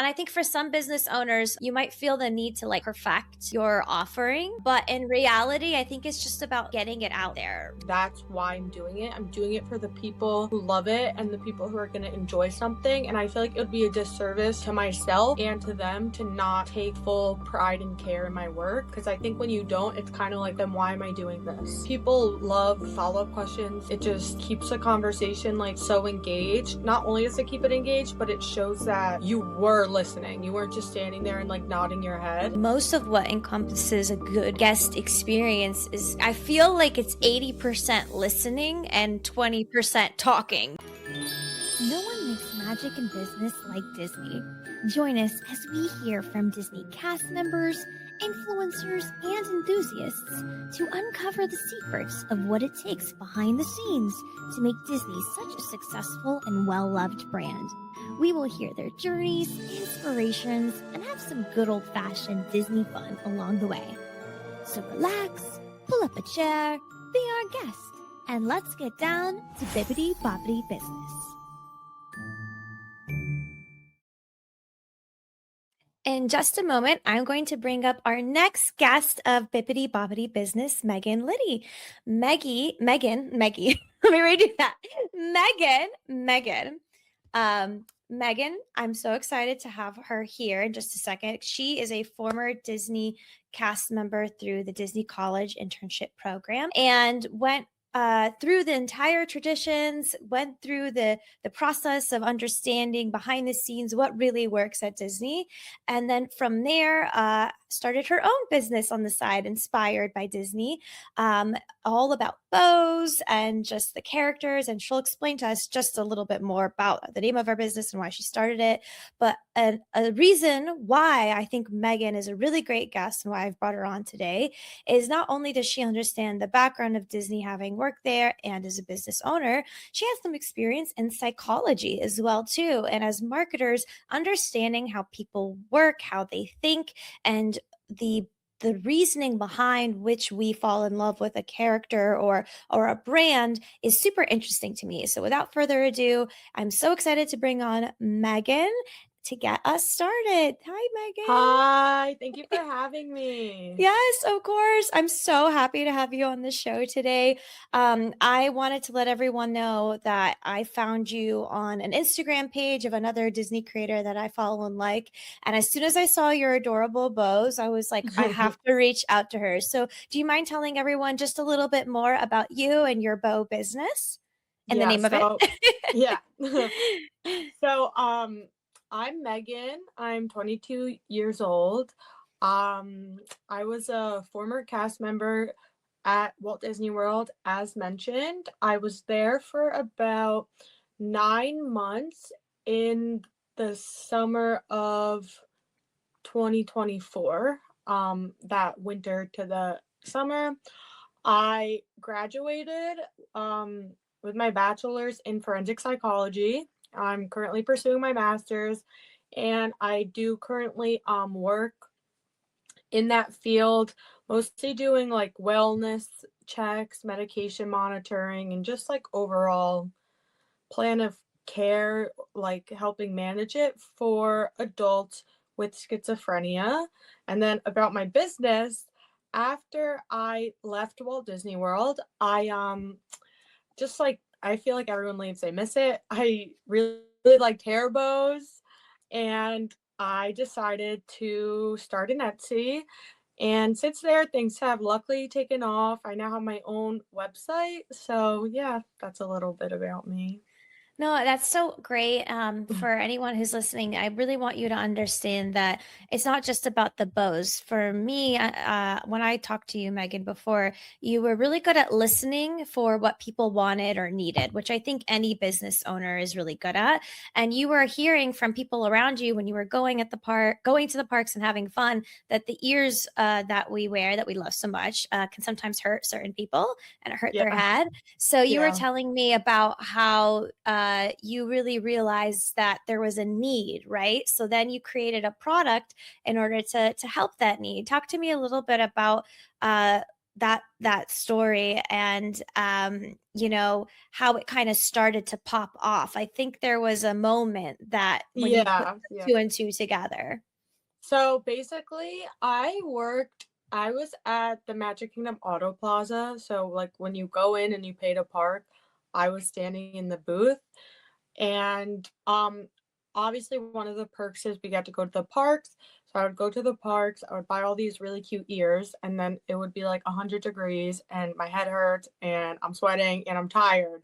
And I think for some business owners, you might feel the need to like perfect your offering, but in reality, I think it's just about getting it out there. That's why I'm doing it. I'm doing it for the people who love it and the people who are going to enjoy something. And I feel like it would be a disservice to myself and to them to not take full pride and care in my work. Because I think when you don't, it's kind of like, then why am I doing this? People love follow-up questions. It just keeps the conversation like so engaged. Not only does it keep it engaged, but it shows that you were listening. You weren't just standing there and like nodding your head. Most of what encompasses a good guest experience is, I feel like it's 80% listening and 20% talking. No one makes magic in business like Disney. Join us as we hear from Disney cast members, influencers, and enthusiasts to uncover the secrets of what it takes behind the scenes to make Disney such a successful and well-loved brand. We will hear their journeys, inspirations, and have some good old-fashioned Disney fun along the way. So relax, pull up a chair, be our guest, and let's get down to Bippity Boppity Business. In just a moment, I'm going to bring up our next guest of Bippity Boppity Business, Megan Liddy. Megan, let me redo that. Megan, I'm so excited to have her here in just a second. She is a former Disney cast member through the Disney College internship program and went through the entire traditions, went through the process of understanding behind the scenes what really works at Disney. And then from there, started her own business on the side, inspired by Disney, all about bows and just the characters. And she'll explain to us just a little bit more about the name of our business and why she started it. But a reason why I think Megan is a really great guest and why I've brought her on today is not only does she understand the background of Disney, having worked there and as a business owner, she has some experience in psychology as well too. And as marketers, understanding how people work, how they think, and the reasoning behind which we fall in love with a character or a brand is super interesting to me. So without further ado, I'm so excited to bring on Megan to get us started. Hi, Megan. Hi, thank you for having me. Yes, of course. I'm so happy to have you on the show today. I wanted to let everyone know that I found you on an Instagram page of another Disney creator that I follow and like. And as soon as I saw your adorable bows, I was like, I have to reach out to her. So do you mind telling everyone just a little bit more about you and your bow business and the name of it? Yeah. So, I'm Megan. I'm 22 years old. I was a former cast member at Walt Disney World, as mentioned. I was there for about 9 months in the summer of 2024, that winter to the summer. I graduated with my bachelor's in forensic psychology. I'm currently pursuing my master's, and I do currently work in that field, mostly doing like wellness checks, medication monitoring, and just like overall plan of care, like helping manage it for adults with schizophrenia. And then about my business, after I left Walt Disney World, I just like, I feel like everyone leaves, they miss it. I really liked hair bows, and I decided to start an Etsy. And since there, things have luckily taken off. I now have my own website. So yeah, that's a little bit about me. No, that's so great. For anyone who's listening, I really want you to understand that it's not just about the bows. For me, when I talked to you, Megan, before, you were really good at listening for what people wanted or needed, which I think any business owner is really good at. And you were hearing from people around you when you were going to the parks and having fun, that the ears that we wear, that we love so much, can sometimes hurt certain people and hurt their Yeah. head. So you were Yeah. telling me about how you really realized that there was a need, right? So then you created a product in order to help that need. Talk to me a little bit about that story and you know, how it kind of started to pop off. I think there was a moment that when you put Yeah, yeah. two and two together. So basically, I was at the Magic Kingdom Auto Plaza. So, like, when you go in and you pay to park, I was standing in the booth. And obviously, one of the perks is we got to go to the parks. So, I would go to the parks, I would buy all these really cute ears, and then it would be like 100 degrees, and my head hurts, and I'm sweating, and I'm tired.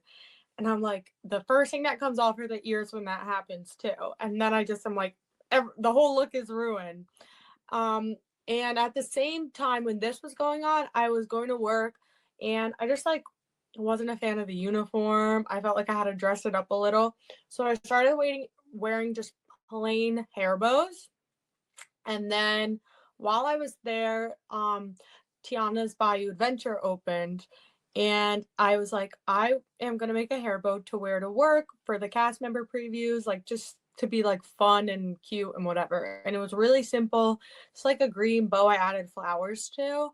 And I'm like, the first thing that comes off are the ears when that happens too. And then I'm like, the whole look is ruined. Um, and at the same time when this was going on, I was going to work and I just like wasn't a fan of the uniform. I felt like I had to dress it up a little. So I started wearing just plain hair bows. And then while I was there, Tiana's Bayou Adventure opened. And I was like, I am going to make a hair bow to wear to work for the cast member previews, like just to be like fun and cute and whatever. And it was really simple. It's like a green bow I added flowers to.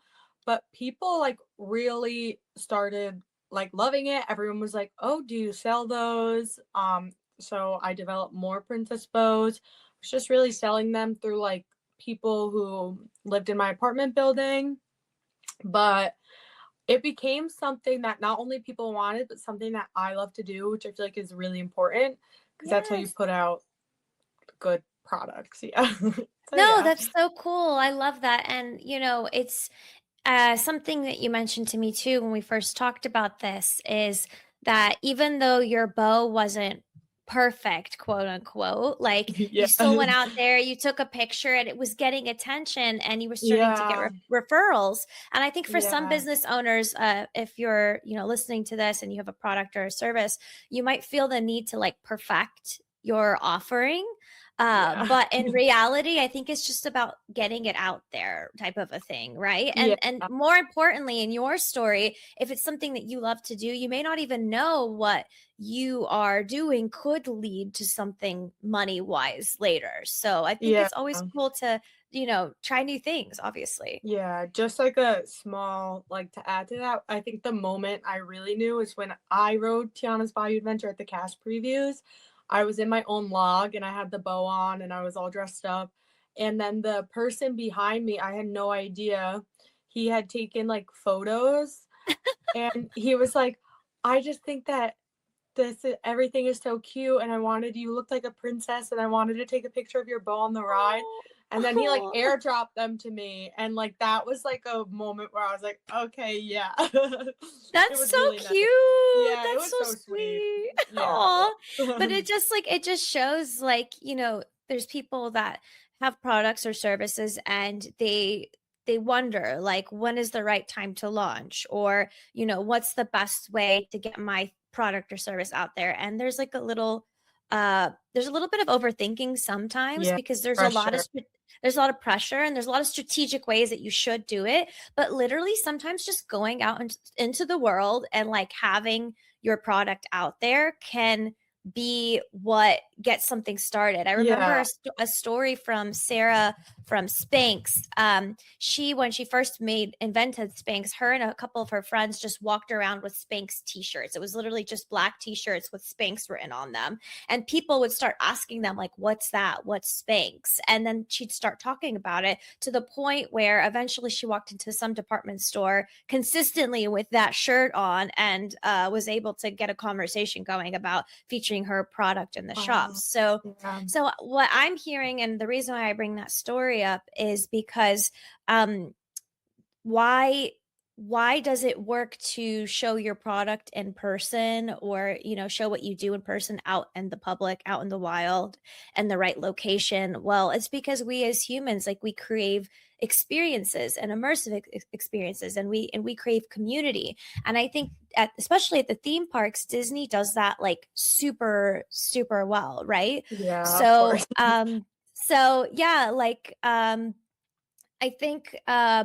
But people like really started like loving it. Everyone was like, oh, do you sell those? So I developed more princess bows. I was just really selling them through like people who lived in my apartment building. But it became something that not only people wanted, but something that I love to do, which I feel like is really important because that's how you Yes. put out good products. Yeah. So No, yeah. that's so cool. I love that. And, you know, it's something that you mentioned to me too when we first talked about this is that even though your bow wasn't perfect, quote unquote, like you Yeah. still went out there, you took a picture and it was getting attention and you were starting to get Yeah. referrals. And I think for some Yeah. business owners, if you're, you know, listening to this and you have a product or a service, you might feel the need to like perfect your offering. Yeah. But in reality, I think it's just about getting it out there type of a thing, right? Yeah. And more importantly, in your story, if it's something that you love to do, you may not even know what you are doing could lead to something money wise later. So I think Yeah. it's always cool to, you know, try new things, obviously. Yeah, just like a small, like to add to that, I think the moment I really knew is when I rode Tiana's Bayou Adventure at the cast previews. I was in my own log and I had the bow on and I was all dressed up. And then the person behind me, I had no idea. He had taken like photos and he was like, I just think that everything is so cute and you looked like a princess and I wanted to take a picture of your bow on the ride. And then he like Oh, airdropped them to me and like that was like a moment where I was like, okay, yeah. It that's was so really nice. cute. Yeah, it That's was so so sweet. sweet. Yeah. Oh, but it just shows like, you know, there's people that have products or services and they wonder like when is the right time to launch or, you know, what's the best way to get my product or service out there. And there's a little bit of overthinking sometimes Yeah, because pressure. there's a lot of pressure and there's a lot of strategic ways that you should do it, but literally sometimes just going out into the world and like having your product out there can be what gets something started. I remember Yeah. a story from Sarah from Spanx. She when she first invented Spanx, her and a couple of her friends just walked around with Spanx t-shirts. It was literally just black t-shirts with Spanx written on them. And people would start asking them, like, what's that? What's Spanx? And then she'd start talking about it to the point where eventually she walked into some department store consistently with that shirt on and was able to get a conversation going about featuring her product in the shop. Wow. So, Yeah. so what I'm hearing, and the reason why I bring that story up is because um, why why does it work to show your product in person or, you know, show what you do in person out in the public, out in the wild and the right location? Well, it's because we as humans, like we crave experiences and immersive experiences and we crave community. And I think especially at the theme parks, Disney does that like super well, right? Yeah, of So course. so yeah, like I think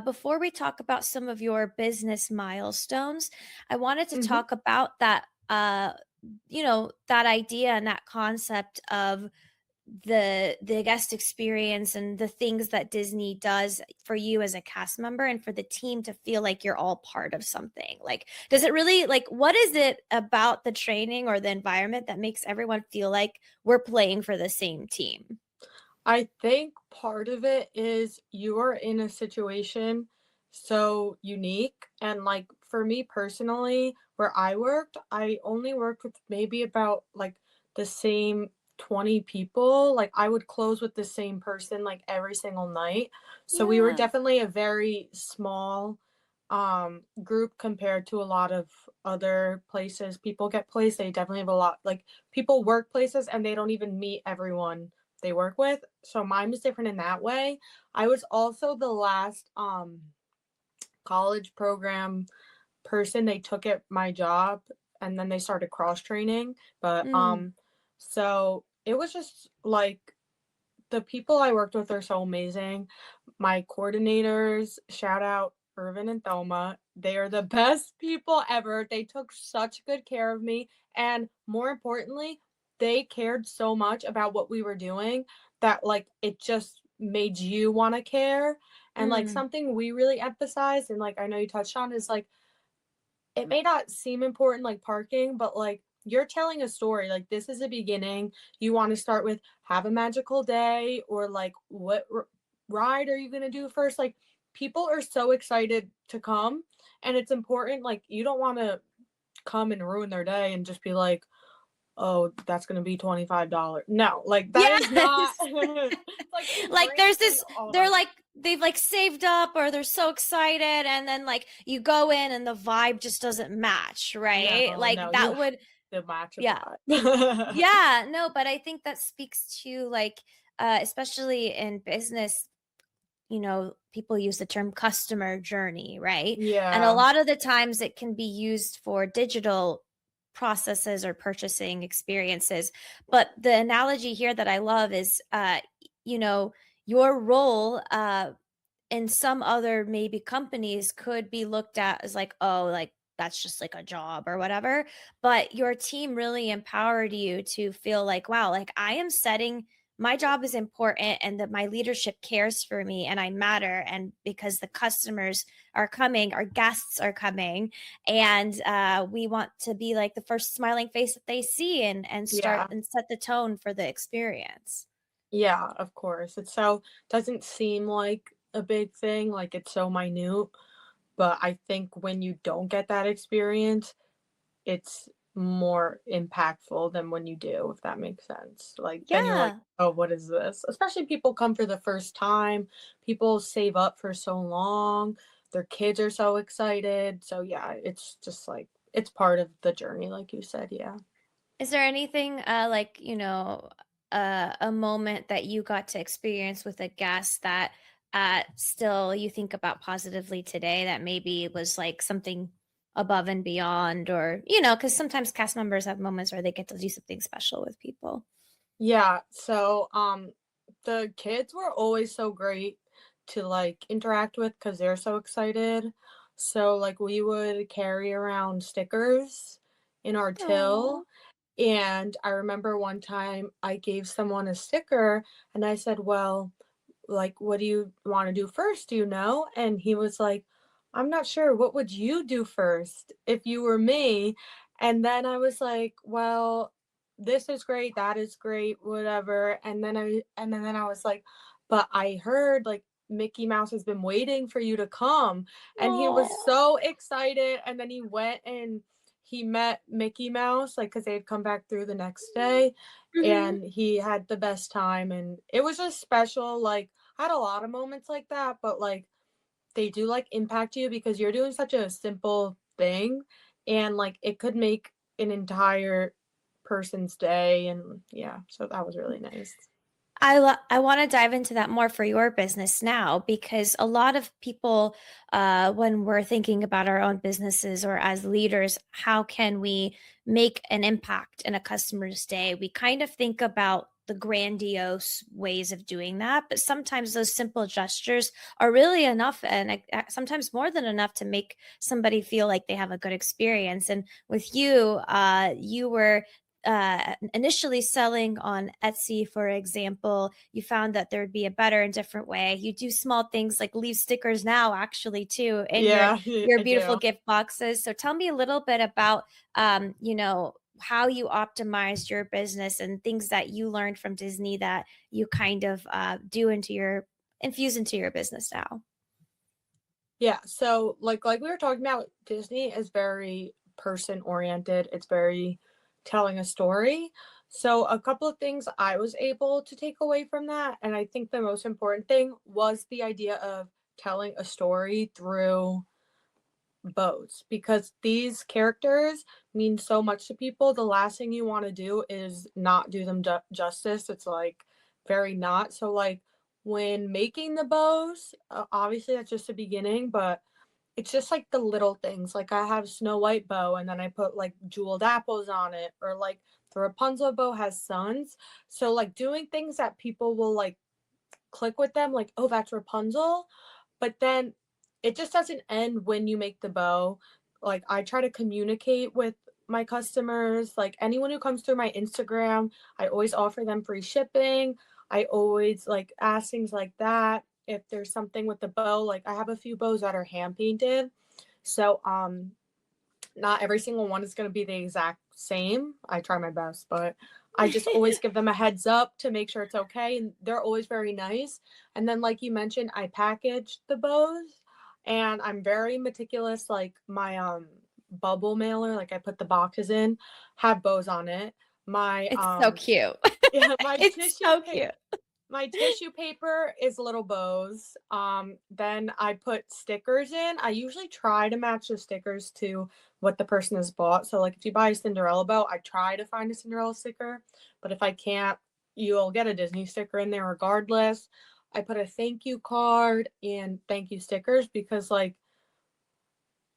before we talk about some of your business milestones, I wanted to Hmm. talk about that, you know, that idea and that concept of the guest experience and the things that Disney does for you as a cast member and for the team to feel like you're all part of something? Like, does it really, like, what is it about the training or the environment that makes everyone feel like we're playing for the same team? I think part of it is you're in a situation so unique. And like for me personally, where I worked, I only worked with maybe about like the same 20 people. Like I would close with the same person like every single night. So we were Yeah. definitely a very small group compared to a lot of other places people get placed. They definitely have a lot, like people work places and they don't even meet everyone they work with. So mine was different in that way. I was also the last college program person they took at my job, and then they started cross training. But Mm. so it was just like the people I worked with are so amazing. My coordinators, shout out Irvin and Thelma. They are the best people ever. They took such good care of me. And more importantly, they cared so much about what we were doing that like it just made you want to care. And like Mm. something we really emphasize, and like I know you touched on, is like it may not seem important like parking, but like you're telling a story. Like this is a beginning. You want to start with have a magical day, or like what ride are you going to do first? Like people are so excited to come, and it's important. Like you don't want to come and ruin their day and just be like, oh, that's going to be $25. No, like that is not Yes. like Like embrace there's and this, all they're that. like, they've like saved up or they're so excited, and then like you go in and the vibe just doesn't match, right? No, Like no, you that have would, to match a yeah. vibe. Yeah, no, but I think that speaks to like, especially in business, people use the term customer journey, right? And a Yeah. lot of the times it can be used for digital processes or purchasing experiences. But the analogy here that I love is, you know, your role in some other maybe companies could be looked at as like, oh, like that's just like a job or whatever. But your team really empowered you to feel like, wow, like I am setting, my job is important and that my leadership cares for me and I matter. And because the customers are coming, our guests are coming, and we want to be like the first smiling face that they see, and start Yeah. and set the tone for the experience. Yeah, of course. It's so doesn't seem like a big thing, like it's so minute, but I think when you don't get that experience, it's more impactful than when you do, if that makes sense. Like then you're like, Yeah. "Oh, what is this?" Especially people come for the first time. People save up for so long. Their kids are so excited. So yeah, it's just like it's part of the journey like you said, yeah. Is there anything like, a moment that you got to experience with a guest that still you think about positively today that maybe was like something above and beyond, or, because sometimes cast members have moments where they get to do something special with people. Yeah, so the kids were always so great to like interact with because they're so excited. So like we would carry around stickers in our till. Oh, And I remember one time I gave someone a sticker and I said, well, like, what do you want to do first? Do you know? And he was like, I'm not sure. What would you do first if you were me? And then I was like, well, this is great, that is great, whatever. And then I was like, but I heard like Mickey Mouse has been waiting for you to come. And he was oh. so excited. And then he went and he met Mickey Mouse, like, because they'd come back through the next day. Mhm. And he had the best time. And it was just special. Like, I had a lot of moments like that, but like they do like impact you because you're doing such a simple thing, and like it could make an entire person's day. And yeah, so that was really nice. I want to dive into that more for your business now, because a lot of people, when we're thinking about our own businesses or as leaders, how can we make an impact in a customer's day? We kind of think about the grandiose ways of doing that, but sometimes those simple gestures are really enough, and sometimes more than enough to make somebody feel like they have a good experience. And with you, you were initially selling on Etsy, for example, you found that there'd be a better and different way. You do small things like leave stickers now, actually, too, in Yeah, your I beautiful do. gift boxes. So tell me a little bit about, how you optimized your business and things that you learned from Disney that you kind of infuse into your business now. Yeah, so like we were talking about, Disney is very person oriented. It's very telling a story. So a couple of things I was able to take away from that, and I think the most important thing was the idea of telling a story through bows, because these characters mean so much to people. The last thing you want to do is not do them justice. It's like very not. So like when making the bows, obviously that's just the beginning, but it's just like the little things. Like I have Snow White bow and then I put like jeweled apples on it, or like the Rapunzel bow has suns. So like doing things that people will like click with them, like, oh, that's Rapunzel. But then it just doesn't end when you make the bow. Like I try to communicate with my customers, like anyone who comes through my Instagram, I always offer them free shipping. I always like ask things like that. If there's something with the bow, like I have a few bows that are hand painted. So not every single one is going to be the exact same. I try my best, but I just always give them a heads up to make sure it's okay. And they're always very nice. And then, like you mentioned, I package the bows and I'm very meticulous. Like my bubble mailer, like I put the boxes in, have bows on it. My It's so cute. yeah, my It's tissue so paper. cute. My tissue paper is little bows. Then I put stickers in. I usually try to match the stickers to what the person has bought. So like if you buy a Cinderella bow, I try to find a Cinderella sticker. But if I can't, you'll get a Disney sticker in there regardless. I put a thank you card and thank you stickers because like,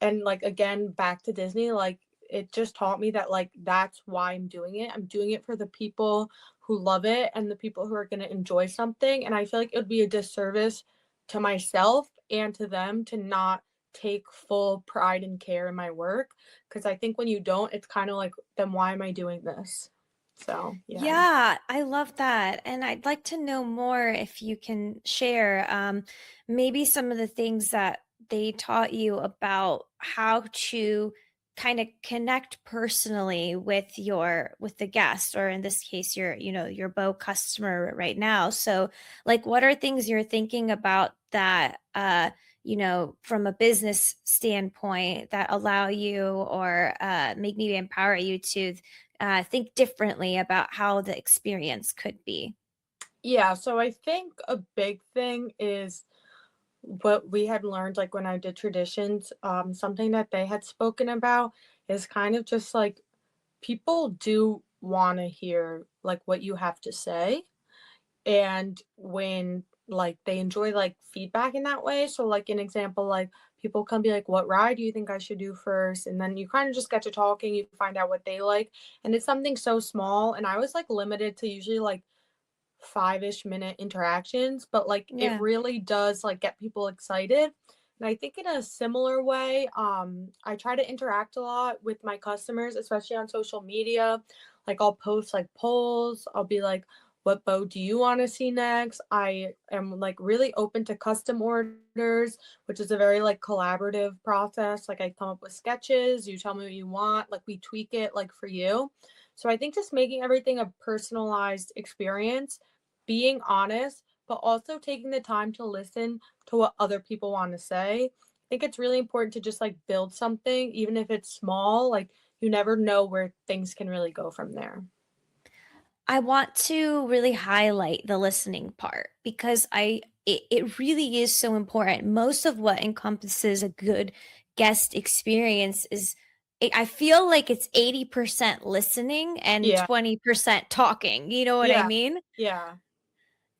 and like again, back to Disney, like it just taught me that like that's why I'm doing it. I'm doing it for the people who love it and the people who are going to enjoy something. And I feel like it would be a disservice to myself and to them to not take full pride and care in my work. Because I think when you don't, it's kind of like, then why am I doing this? So yeah. Yeah, I love that. And I'd like to know more if you can share maybe some of the things that they taught you about how to kind of connect personally with the guest, or in this case your bow customer right now. So like what are things you're thinking about that from a business standpoint that allow you or make maybe empower you to think differently about how the experience could be. Yeah. So I think a big thing is what we had learned, like when I did traditions, something that they had spoken about is kind of just like people do want to hear like what you have to say. And when like they enjoy like feedback in that way. So like an example, like people come be like, what ride do you think I should do first? And then you kind of just get to talking, you find out what they like. And it's something so small. And I was like limited to usually like 5-ish minute interactions, but like it Yeah. really does like get people excited. And I think in a similar way, I try to interact a lot with my customers, especially on social media. Like I'll post like polls, I'll be like, what bow do you want to see next? I am like really open to custom orders, which is a very like collaborative process. Like I come up with sketches, you tell me what you want, like we tweak it like for you. So I think just making everything a personalized experience, being honest, but also taking the time to listen to what other people want to say. I think it's really important to just like build something, even if it's small. Like you never know where things can really go from there. I want to really highlight the listening part because it really is so important. Most of what encompasses a good guest experience is I feel like it's 80% listening and Yeah. 20% talking. You know what I Yeah. mean? Yeah.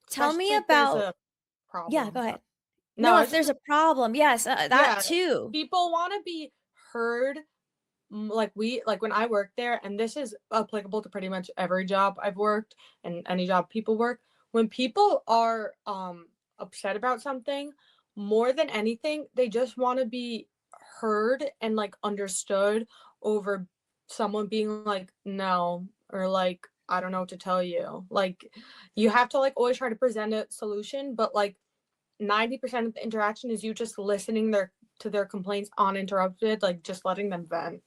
Tell me Especially if there's about a yeah, problem. go So, ahead. no, No, I if was just there's a problem, yes, that yeah, too. people want to be heard. Like like when I worked there, and this is applicable to pretty much every job I've worked and any job people work, when people are upset about something, more than anything they just want to be heard and like understood over someone being like, no, or like I don't know what to tell you. Like you have to like always try to present a solution, but like 90% of the interaction is you just listening to their complaints uninterrupted, like just letting them vent.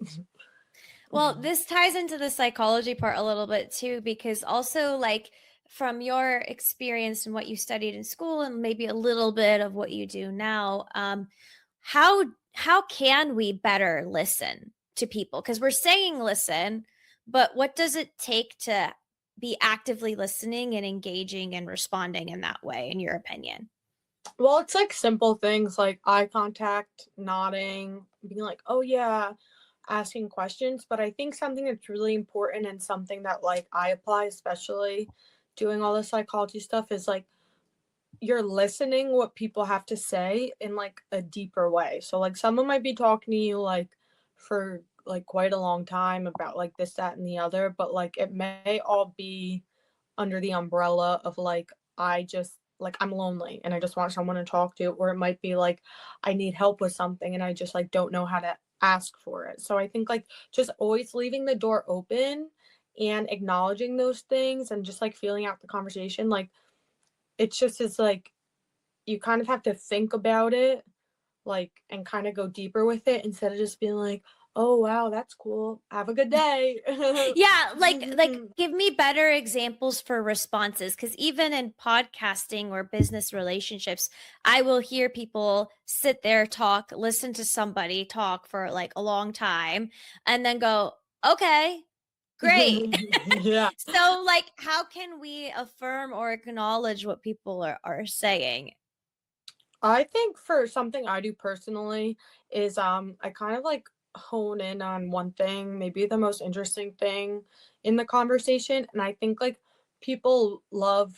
Well, this ties into the psychology part a little bit too, because also, like, from your experience and what you studied in school, and maybe a little bit of what you do now, how how can we better listen to people? Because we're saying listen, but what does it take to be actively listening and engaging and responding in that way, in your opinion? Well, it's like simple things like eye contact, nodding, being like, "Oh yeah," asking questions, but I think something that's really important and something that like I apply, especially doing all the psychology stuff, is like you're listening what people have to say in like a deeper way. So like someone might be talking to you like for like quite a long time about like this, that, and the other, but like it may all be under the umbrella of like I just like I'm lonely and I just want someone to talk to, or it might be like I need help with something and I just like don't know how to ask for it. So I think like just always leaving the door open and acknowledging those things and just like feeling out the conversation, like it's just is like you kind of have to think about it, like, and kind of go deeper with it instead of just being like, "Oh wow, that's cool. Have a good day." Yeah, like give me better examples for responses, cuz even in podcasting or business relationships, I will hear people sit there talk, listen to somebody talk for like a long time and then go, "Okay, great." Yeah. So like how can we affirm or acknowledge what people are saying? I think for something I do personally is I kind of like hone in on one thing, maybe the most interesting thing in the conversation, and I think like people love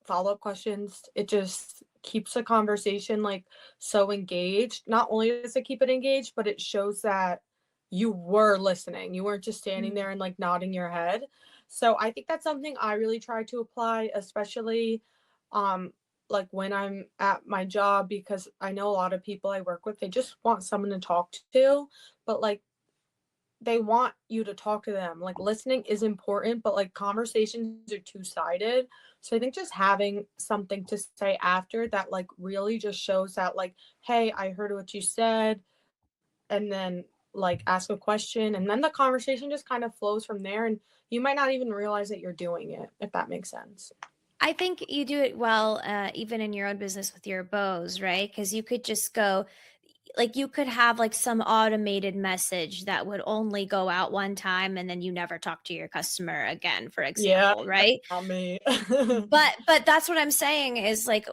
follow-up questions. It just keeps the conversation like so engaged. Not only does it keep it engaged, but it shows that you were listening. You weren't just standing there and like nodding your head. So I think that's something I really try to apply, especially um like when I'm at my job, because I know a lot of people I work with, they just want someone to talk to, but like they want you to talk to them. Like listening is important, but like conversations are two-sided. So I think just having something to say after that like really just shows that like, hey, I heard what you said, and then like ask a question and then the conversation just kind of flows from there and you might not even realize that you're doing it, if that makes sense. I think you do it well, even in your own business with your bows, right? Because you could just go, like, you could have like some automated message that would only go out one time and then you never talk to your customer again, for Yeah, example, that's right? not me. But that's what I'm saying is like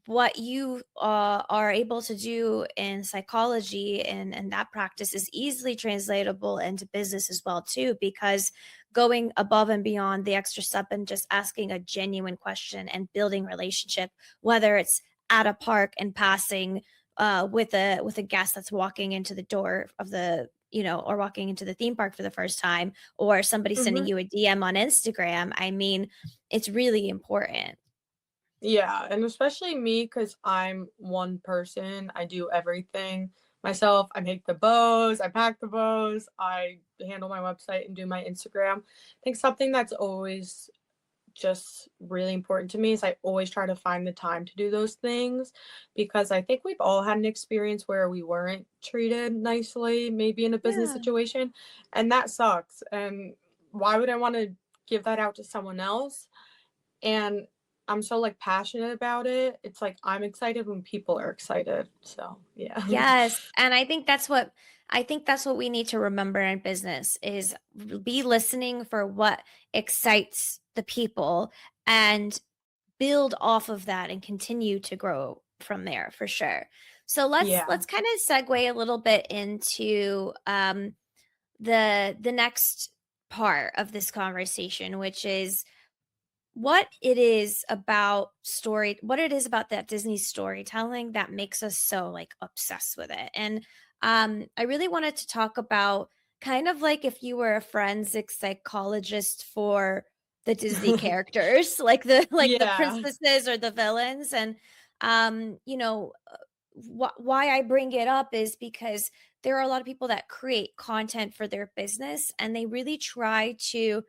what you are able to do in psychology and that practice is easily translatable into business as well too, because going above and beyond the extra step and just asking a genuine question and building relationship, whether it's at a park and passing with a guest that's walking into the door of the, or walking into the theme park for the first time, or somebody sending Mhm. you a DM on Instagram. I mean, it's really important. Yeah, and especially me because I'm one person. I do everything myself. I make the bows, I pack the bows, I handle my website and do my Instagram. I think something that's always just really important to me is I always try to find the time to do those things because I think we've all had an experience where we weren't treated nicely, maybe in a business Yeah. situation, and that sucks. And why would I want to give that out to someone else? And I'm so like passionate about it. It's like I'm excited when people are excited. So, yeah. Yes, and I think that's what we need to remember in business is be listening for what excites the people and build off of that and continue to grow from there for sure. So Yeah. let's kind of segue a little bit into the next part of this conversation, which is what it is about that Disney storytelling that makes us so like obsessed with it. And I really wanted to talk about kind of like if you were a forensic psychologist for the Disney characters, like the Yeah. princesses or the villains. And why I bring it up is because there are a lot of people that create content for their business and they really try to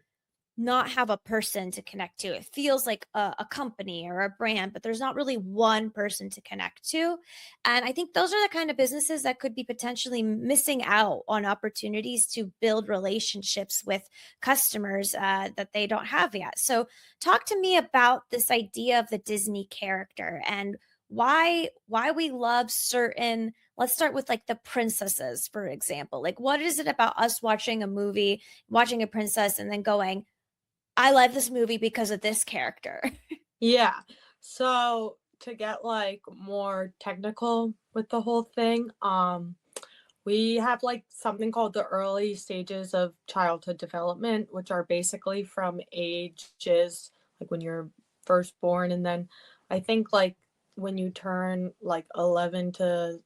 not have a person to connect to. It feels like a company or a brand, but there's not really one person to connect to. And I think those are the kind of businesses that could be potentially missing out on opportunities to build relationships with customers that they don't have yet. So, talk to me about this idea of the Disney character and why we love certain. Let's start with like the princesses, for example. Like, what is it about us watching a movie, watching a princess, and then going, I love this movie because of this character. Yeah. So to get like more technical with the whole thing, we have like something called the early stages of childhood development, which are basically from ages like when you're first born, and then I think like when you turn like 11 to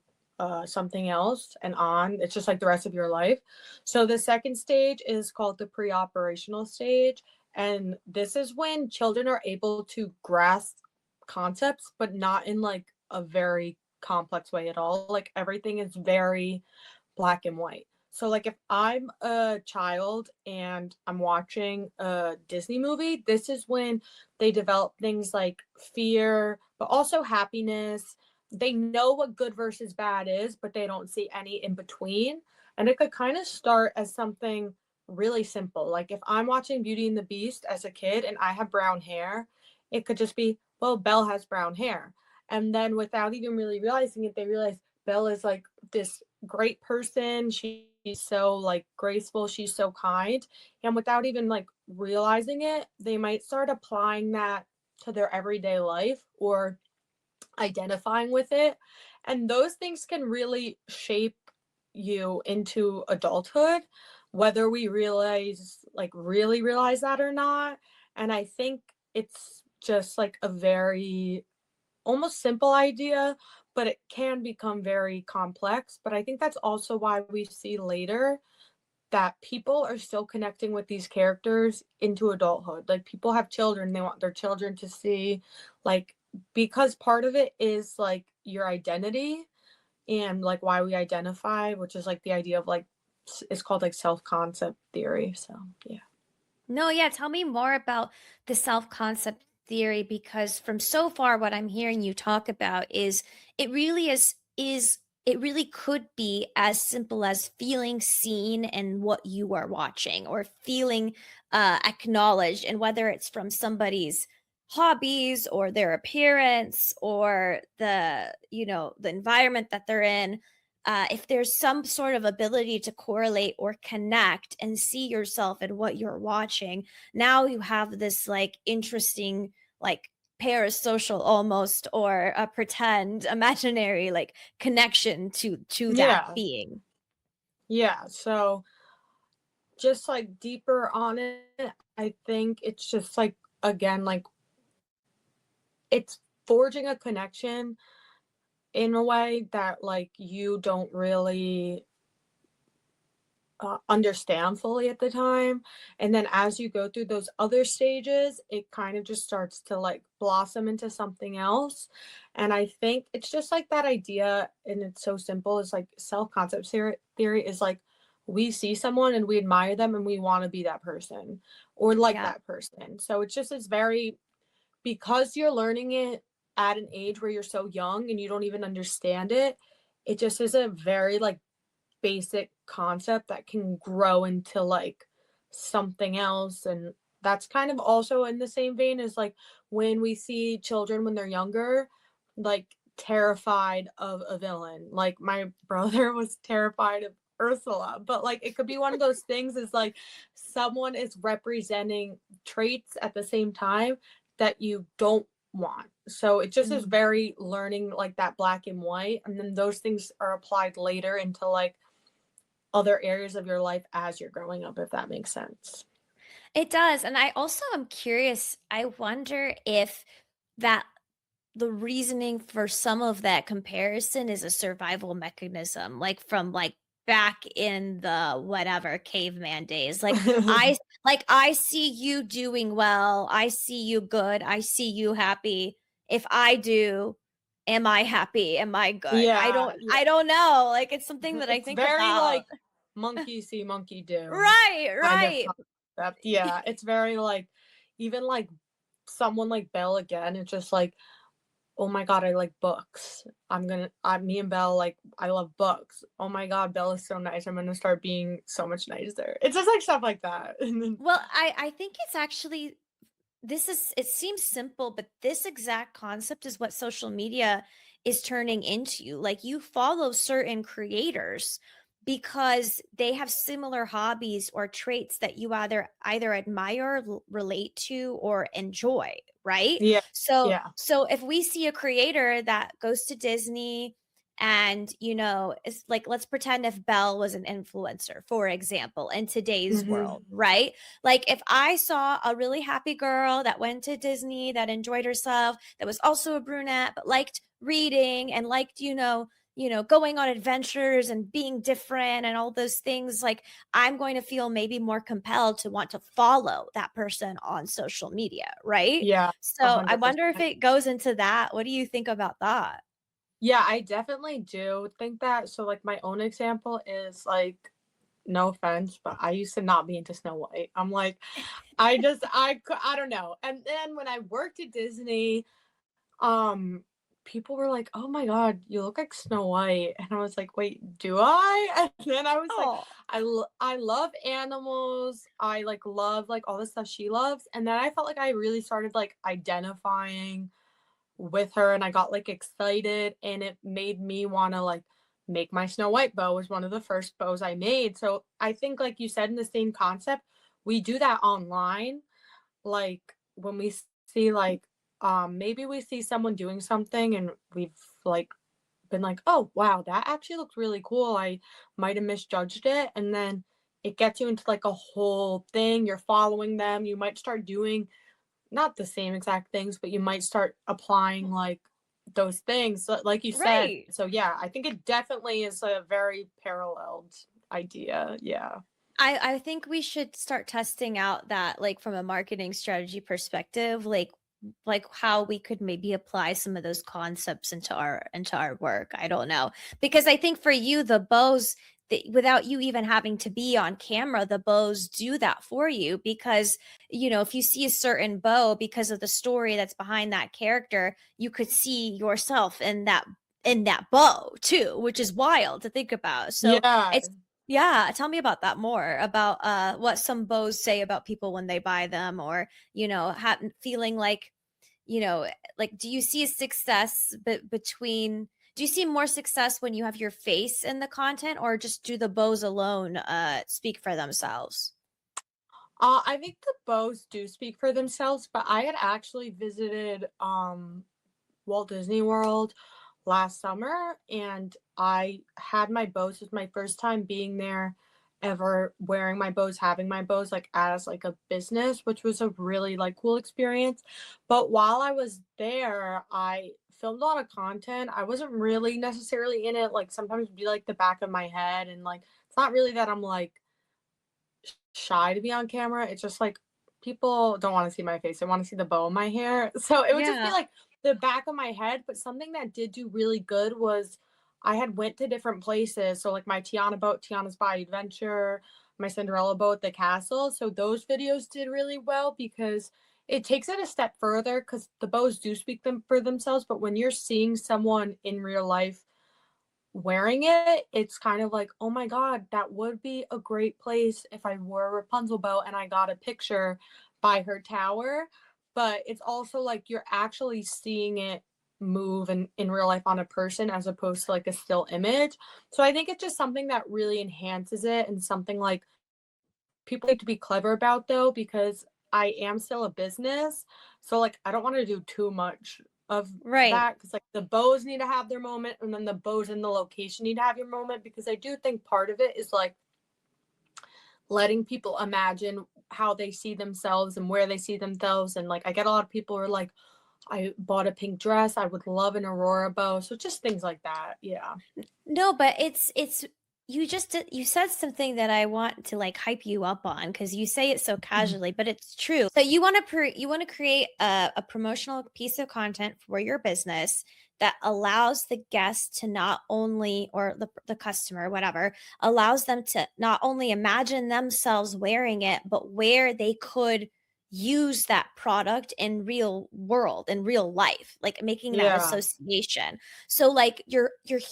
something else and on, it's just like the rest of your life. So the second stage is called the pre-operational stage, and this is when children are able to grasp concepts, but not in like a very complex way at all. Like everything is very black and white. So like if I'm a child and I'm watching a Disney movie, this is when they develop things like fear, but also happiness. They know what good versus bad is, but they don't see any in between. And it could kind of start as something really simple. Like if I'm watching Beauty and the Beast as a kid and I have brown hair, it could just be, well, Belle has brown hair. And then without even really realizing it, they realize Belle is like this great person. She's so like graceful. She's so kind. And without even like realizing it, they might start applying that to their everyday life or identifying with it. And those things can really shape you into adulthood, whether we really realize that or not. And I think it's just like a very almost simple idea, but it can become very complex. But I think that's also why we see later that people are still connecting with these characters into adulthood. Like people have children, they want their children to see, like, because part of it is like your identity and like why we identify, which is like the idea of like, it's called like self concept theory. So, yeah. No, yeah, tell me more about the self-concept theory, because from so far what I'm hearing you talk about is it really is it really could be as simple as feeling seen in what you are watching, or feeling acknowledged, and whether it's from somebody's hobbies or their appearance or the environment that they're in. If there's some sort of ability to correlate or connect and see yourself in what you're watching, now you have this like interesting, like parasocial almost, or a pretend imaginary like connection to that Yeah. being. Yeah. So just like deeper on it, I think it's just like, again, like it's forging a connection in a way that like you don't really understand fully at the time. And then as you go through those other stages, it kind of just starts to like blossom into something else. And I think it's just like that idea, and it's so simple. It's like self concept theory is like we see someone and we admire them and we want to be that person or like Yeah. that person. So it's very, because you're learning it at an age where you're so young and you don't even understand it, it just is a very like basic concept that can grow into like something else. And that's kind of also in the same vein as like when we see children when they're younger, like terrified of a villain. Like my brother was terrified of Ursula, but like it could be one of those things is like someone is representing traits at the same time that you don't want. So it just is Mm. very learning like that black and white. And then those things are applied later into like other areas of your life as you're growing up, if that makes sense. It does. And I also am curious, I wonder if that the reasoning for some of that comparison is a survival mechanism, like from like back in the whatever caveman days. I see you doing well, I see you good, I see you happy. If I do, am I happy? Am I good? Yeah, yeah. I don't know. Like it's something that I It's think very about. like monkey see, monkey do Right, kind of right. concept. Yeah, it's very like, even like someone like Belle again, it's just like, oh my God, I like books. Me and Belle, like, I love books. Oh my God, Belle is so nice. I'm gonna start being so much nicer. It's just like stuff like that. And then, Well, I think it's actually it seems simple, but this exact concept is what social media is turning into. Like you follow certain creators because they have similar hobbies or traits that you either admire, relate to, or enjoy, right? yeah, So yeah. so if we see a creator that goes to Disney and it's like, let's pretend if Belle was an influencer, for example, in today's Hmm. world, right? Like if I saw a really happy girl that went to Disney, that enjoyed herself, that was also a brunette, but liked reading and liked, going on adventures and being different and all those things, like I'm going to feel maybe more compelled to want to follow that person on social media, right? Yeah, So I wonder if 100%. it goes into that. What do you think about that? Yeah, I definitely do think that. So, like, my own example is like, no offense, but I used to not be into Snow White. I'm like, I don't know. And then when I worked at Disney, um, people were like, "Oh my God, you look like Snow White," and I was like, "Wait, do I?" And then I was like, Oh, I love animals. I like love like all the stuff she loves, and then I felt like I really started like identifying with her, and I got like excited, and it made me want to like make my Snow White bow. Was one of the first bows I made. So I think like you said, in the same concept, we do that online. Like when we see like maybe we see someone doing something and we've like been like, oh wow, that actually looks really cool. I might have misjudged it. And then it gets you into like a whole thing. You're following them. You might start doing not the same exact things, but you might start applying like those things, like you said. right. So yeah, I think it definitely is a very paralleled idea. Yeah. I think we should start testing out that, like, from a marketing strategy perspective, like how we could maybe apply some of those concepts into our work. I don't know. Because I think for you, the bows, without you even having to be on camera, the bows do that for you because, if you see a certain bow because of the story that's behind that character, you could see yourself in that bow too, which is wild to think about. So Yeah. it's yeah, tell me about that more, about what some bows say about people when they buy them, or feeling like, like, do you see a success between? Do you see more success when you have your face in the content, or just do the bows alone speak for themselves? I think the bows do speak for themselves, but I had actually visited Walt Disney World last summer, and I had my bows. It was my first time being there ever, wearing my bows, having my bows like as like a business, which was a really like cool experience. But while I was there, I filmed a lot of content. I wasn't really necessarily in it. Like sometimes it'd be like the back of my head, and like it's not really that I'm like shy to be on camera. It's just like people don't want to see my face. They want to see the bow in my hair. So it would just be Yeah. like the back of my head. But something that did do really good was I had went to different places. So like my Tiana boat, Tiana's Bayou Adventure, my Cinderella boat, the castle. So those videos did really well because it takes it a step further because the bows do speak them for themselves. But when you're seeing someone in real life wearing it, it's kind of like, oh my God, that would be a great place if I wore a Rapunzel bow and I got a picture by her tower. But it's also like you're actually seeing it move in real life on a person as opposed to like a still image. So I think it's just something that really enhances it, and something like people need to be clever about though, because I am still a business. So like I don't want to do too much of Right. that, because like the bows need to have their moment, and then the bows in the location need to have your moment, because I do think part of it is like letting people imagine how they see themselves and where they see themselves. And like I get a lot of people who are like, I bought a pink dress, I would love an aurora bow. So just things like that. Yeah. No, but it's you said something that I want to like hype you up on, because you say it so Mhm. casually, but it's true. So you want to create a promotional piece of content for your business that allows the guest to not only, or the customer, whatever, allows them to not only imagine themselves wearing it, but where they could use that product in real world, in real life, like making that Yeah. association. So like you're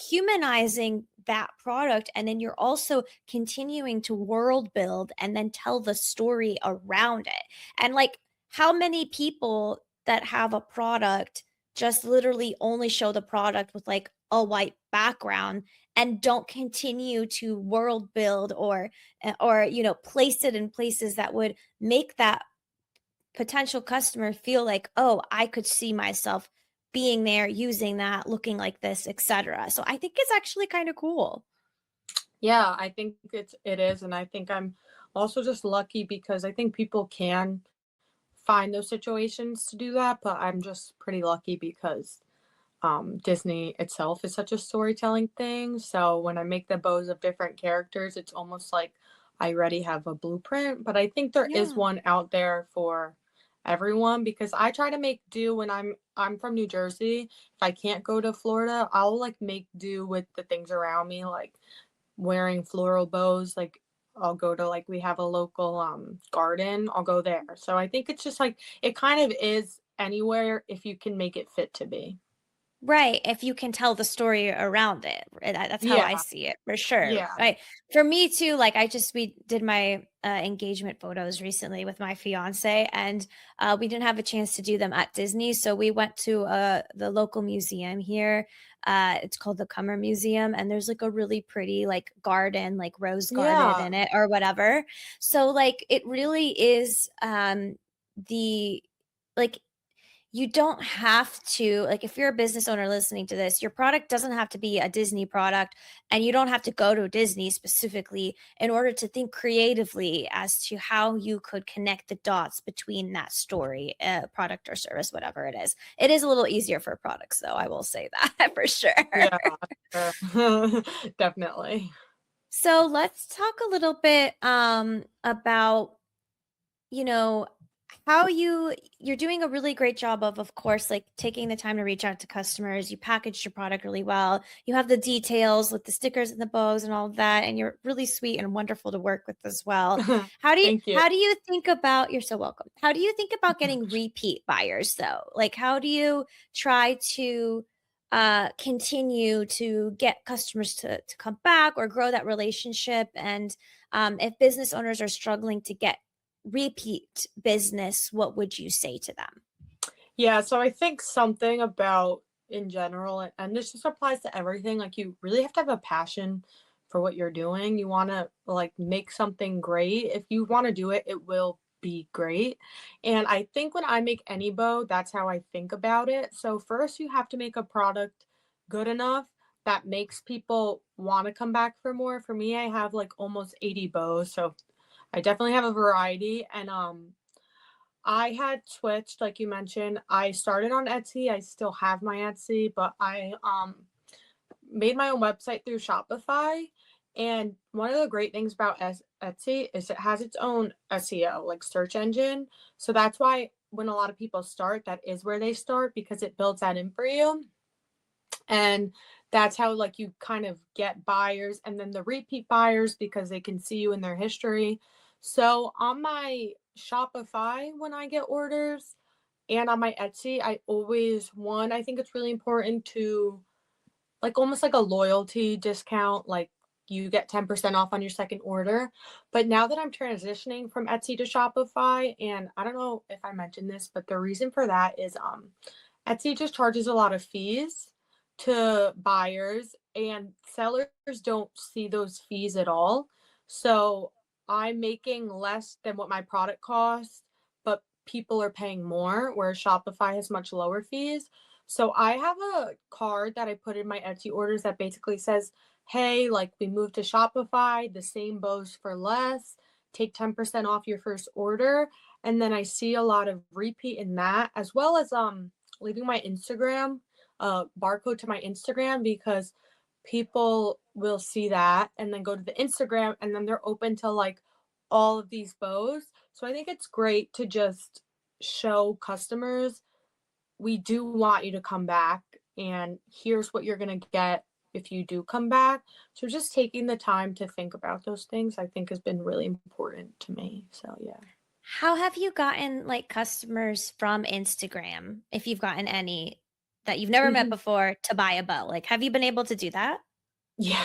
humanizing that product, and then you're also continuing to world build and then tell the story around it. And like, how many people that have a product just literally only show the product with like a white background and don't continue to world build, or place it in places that would make that potential customer feel like, oh, I could see myself being there, using that, looking like this, etc. So I think it's actually kind of cool. Yeah, I think it is, and I think I'm also just lucky because I think people can find those situations to do that, but I'm just pretty lucky because Disney itself is such a storytelling thing. So when I make the bows of different characters, it's almost like I already have a blueprint. But I think there is Yeah. one out there for everyone because I try to make do when I'm from New Jersey. If I can't go to Florida, I'll like make do with the things around me, like wearing floral bows. Like I'll go to, like, we have a local garden. I'll go there. So I think it's just like it kind of is anywhere if you can make it fit to be. Right, if you can tell the story around it, that's how Yeah, I see it, for sure, yeah. right? For me too, like, we did my, engagement photos recently with my fiancé, and, we didn't have a chance to do them at Disney, so we went to, the local museum here, it's called the Cummer Museum, and there's, like, a really pretty, like, garden, like, rose garden Yeah. in it or whatever. So, like, it really is, the like, you don't have to, like, if you're a business owner listening to this, your product doesn't have to be a Disney product, and you don't have to go to Disney specifically in order to think creatively as to how you could connect the dots between that story, product or service, whatever it is. It is a little easier for products, though, I will say that for sure. Yeah, sure. Definitely. So let's talk a little bit about, you know, how you're doing a really great job of course, like, taking the time to reach out to customers. You packaged your product really well. You have the details with the stickers and the bows and all of that, and you're really sweet and wonderful to work with as well. Thank you. How do you think about, you're so welcome. How do you think about getting repeat buyers though? Like, how do you try to continue to get customers to come back or grow that relationship? And if business owners are struggling to get repeat business, what would you say to them? Yeah, so I think something about in general, and this just applies to everything, like you really have to have a passion for what you're doing. You want to like make something great. If you want to do it, it will be great. And I think when I make any bow, that's how I think about it. So first you have to make a product good enough that makes people want to come back for more. For me, I have like almost 80 bows, so I definitely have a variety. And I had switched, like you mentioned. I started on Etsy. I still have my Etsy, but I made my own website through Shopify. And one of the great things about Etsy is it has its own SEO, like search engine. So that's why when a lot of people start, that is where they start because it builds that in for you. And that's how like you kind of get buyers and then the repeat buyers because they can see you in their history. So on my Shopify, when I get orders and on my Etsy, I always, one, I think it's really important to like almost like a loyalty discount, like you get 10% off on your second order. But now that I'm transitioning from Etsy to Shopify, and I don't know if I mentioned this, but the reason for that is Etsy just charges a lot of fees to buyers, and sellers don't see those fees at all. So I'm making less than what my product costs, but people are paying more, whereas Shopify has much lower fees. So I have a card that I put in my Etsy orders that basically says, hey, like we moved to Shopify, the same bows for less, take 10% off your first order. And then I see a lot of repeat in that, as well as leaving my Instagram, barcode to my Instagram because people will see that and then go to the Instagram and then they're open to like all of these bows. So I think it's great to just show customers we do want you to come back and here's what you're going to get if you do come back. So just taking the time to think about those things, I think, has been really important to me. So yeah. How have you gotten like customers from Instagram, if you've gotten any that you've never met before, to buy a bow? Like, have you been able to do that? Yeah,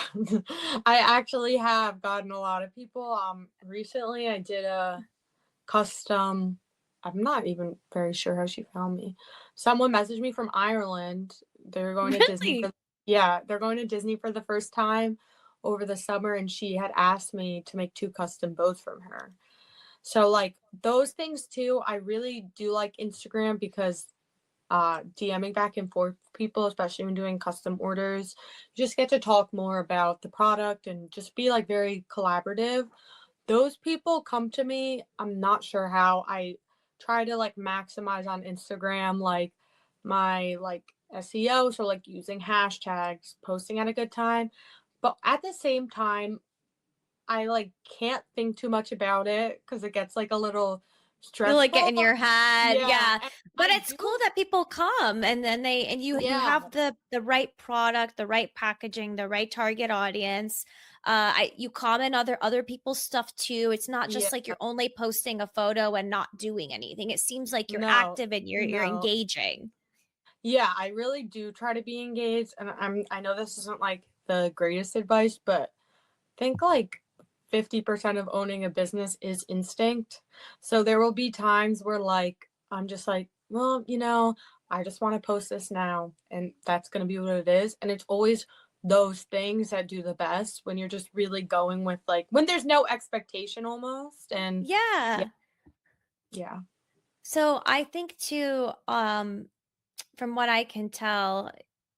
I actually have gotten a lot of people. Recently I did a custom. I'm not even very sure how she found me. Someone messaged me from Ireland. They're going to Disney Really? they're going to Disney for the first time over the summer, and she had asked me to make 2 custom bows from her. So like those things too, I really do like Instagram because DMing back and forth with people, especially when doing custom orders, you just get to talk more about the product and just be like very collaborative. Those people come to me. I'm not sure how. I try to like maximize on Instagram, like my like SEO, so like using hashtags, posting at a good time. But at the same time, I like can't think too much about it because it gets like a little You like get stressful. in your head. Yeah, Yeah. and But I it's do. cool that people come and then you Yeah, have the right product, the right packaging, the right target audience. You comment other people's stuff too. It's not yeah. just like you're only posting a photo and not doing anything. It seems like you're No, active and you're no. engaging. Yeah, I really do try to be engaged, and I know this isn't like the greatest advice, but think like 50% of owning a business is instinct. So there will be times where like I'm just like, well, I just want to post this now, and that's going to be what it is. And it's always those things that do the best when you're just really going with like when there's no expectation almost. And yeah, Yeah. yeah. So I think too, from what I can tell,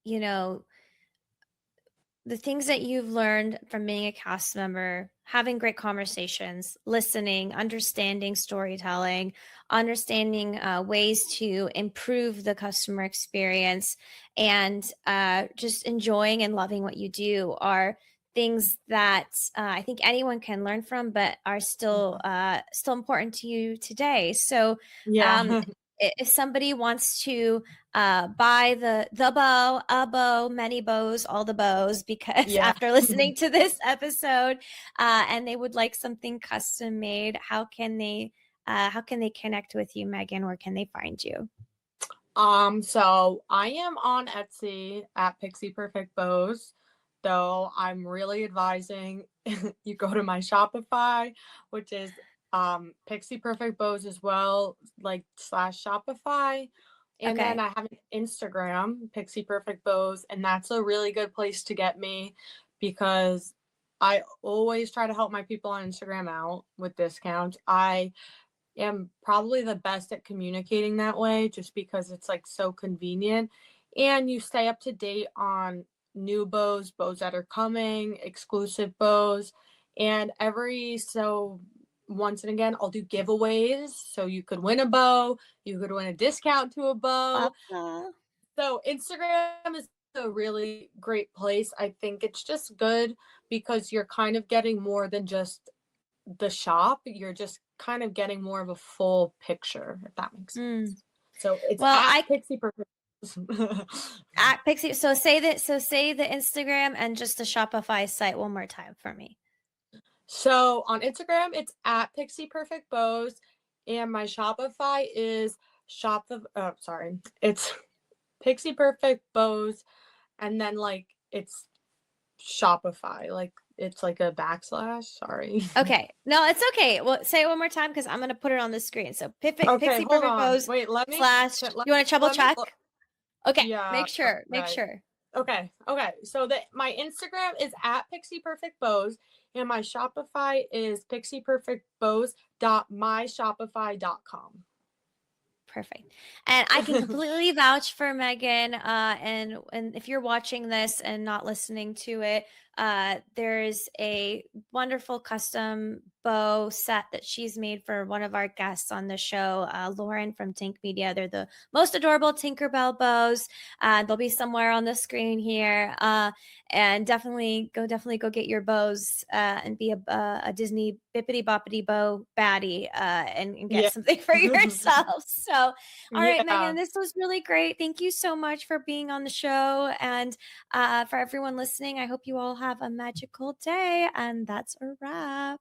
you know, the things that you've learned from being a cast member, having great conversations, listening, understanding storytelling, understanding ways to improve the customer experience, and just enjoying and loving what you do are things that I think anyone can learn from, but are still Mhm. still important to you today. So, um, Yeah. if somebody wants to buy the bow, a bow, many bows, all the bows, because Yeah. after listening to this episode, and they would like something custom made, how can they connect with you, Megan? Where can they find you? So I am on Etsy at Pixie Perfect Bows, though I'm really advising you go to my Shopify, which is Pixie Perfect Bows as well, like slash Shopify. And then Okay. I have an Instagram, Pixie Perfect Bows, and that's a really good place to get me because I always try to help my people on Instagram out with discounts. I am probably the best at communicating that way just because it's like so convenient, and you stay up to date on new bows that are coming, exclusive bows, and every so once and again I'll do giveaways so you could win a bow, you could win a discount to a bow. Awesome. So Instagram is a really great place. I think it's just good because you're kind of getting more than just the shop, you're just kind of getting more of a full picture, if that makes Mm. sense. So it's Well, at I Pixie Perfect. at Pixie. So say that. So say the Instagram and just the Shopify site one more time for me. So on Instagram, it's at Pixie Perfect Bows, and my Shopify is it's Pixie Perfect Bows, and then like it's Shopify, like it's like a backslash. Sorry. Okay. No, it's okay. Well, say it one more time because I'm going to put it on the screen. So Okay, Pixie hold Perfect on. Bows Wait, slash. You want to trouble let me check? look. Okay. Yeah. Make sure. Make Okay. sure. Okay. So that my Instagram is at Pixie Perfect Bows, and my Shopify is pixieperfectbows.myshopify.com. Perfect. And I can completely vouch for Megan. And if you're watching this and not listening to it, there's a wonderful custom bow set that she's made for one of our guests on the show, Lauren from Tink Media. They're the most adorable Tinkerbell bows. They'll be somewhere on the screen here. And definitely go get your bows and be a Disney Bippity Boppity Bow baddie and get Yeah. something for yourself. So, all right, Yeah. Megan, this was really great. Thank you so much for being on the show. And for everyone listening, I hope you all have a magical day. And that's a wrap.